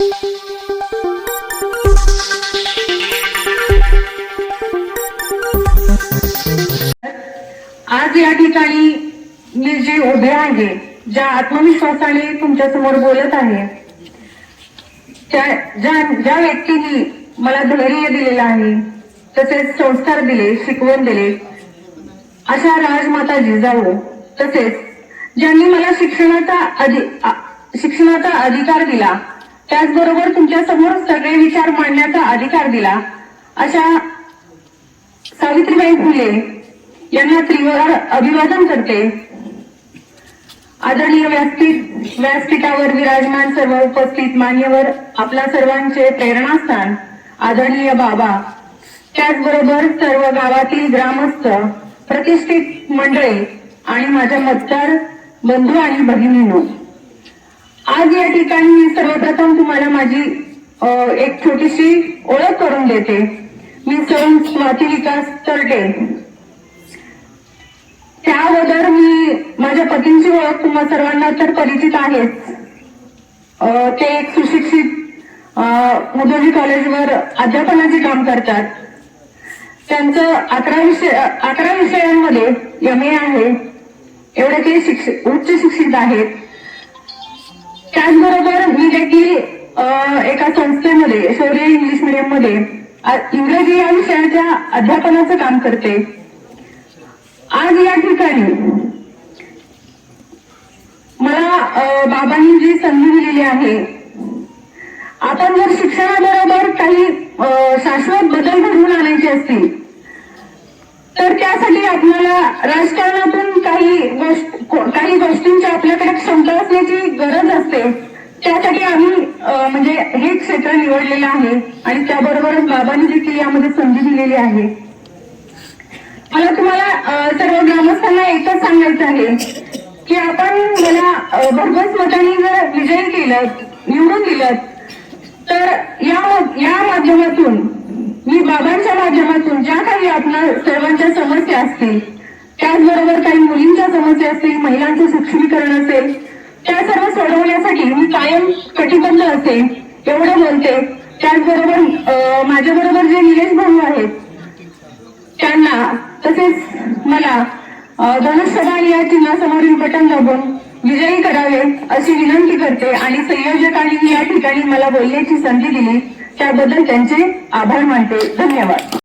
आज या ठिकाणी मी जे उभे आहे, ज्या आत्मविश्वासाने तुमच्या समोर बोलत आहे, ज्या व्यक्तींनी मला धैर्य दिलेलं आहे, तसेच संस्कार दिले, शिकवण दिले, अशा राजमाता जिजाऊ, तसेच ज्यांनी मला शिक्षणाचा अधिकार दिला, त्याचबरोबर तुमच्या समोर सगळे विचार मांडण्याचा अधिकार दिला, अशा सावित्रीबाई फुले यांना त्रिवार अभिवादन करते। आदरणीय व्यासपीठावर विराजमान सर्व उपस्थित मान्यवर, आपल्या सर्वांचे प्रेरणास्थान आदरणीय बाबा, त्याचबरोबर सर्व गावातील ग्रामस्थ, प्रतिष्ठित मंडळी आणि माझ्या मतदार बंधू आणि भगिनींनो, आज या ठिकाणी मी सर्वप्रथम तुम्हाला माझी एक छोटीशी ओळख करून देते। मी सौ स्वाती विकास तरटे। त्या अगोदर मी माझ्या पतींची ओळख तुम्हा सर्वांना तर परिचित आहेच। ते एक सुशिक्षित मुदोली कॉलेजवर अध्यापनाचे काम करतात। त्यांचं 11 विषयांमध्ये MA आहे, एवढे ते उच्च शिक्षित आहेत। त्याचबरोबर मी देखील एका संस्थेमध्ये शौर्य इंग्लिश मीडियम मध्ये इंग्रजी या विषयाच्या अध्यापनाचं काम करते। आज या ठिकाणी मला बाबांनी जी संधी दिलेली आहे, आपण जर शिक्षणाबरोबर काही शाश्वत बदल घडवून आणायचे असतील तर त्यासाठी आपल्याला राजकारणातून काही गोष्टींची आपल्याकडे क्षमता असण्याची गरज असते। त्यासाठी आम्ही म्हणजे हे क्षेत्र निवडलेलं आहे आणि त्याबरोबरच बाबांनी देखील यामध्ये संधी दिलेली आहे। मला तुम्हाला सर्व ग्रामस्थांना एकच सांगायचं आहे की आपण मला भरघोस मतांनी जर विजयी केलं, निवडून दिलं, तर या माध्यमातून मी बाबांच्या माध्यमातून ज्या काही आपल्या सर्वांच्या समस्या असतील, त्याचबरोबर काही मुलींच्या समस्या असतील, महिलांचं सक्षमीकरण असेल, त्या सर्व सोडवण्यासाठी मी कायम कटिबद्ध असेल एवढं बोलते। त्याचबरोबर माझ्याबरोबर जे निलेश भाऊ आहेत त्यांना, तसेच मला धनुष्यबाण या चिन्हासमोरील बटन दाबून विजयी करावे अशी विनंती करते आणि संयोजकांनी या ठिकाणी मला बोलण्याची संधी दिली त्याबद्दल त्यांचे आभार मानते। धन्यवाद।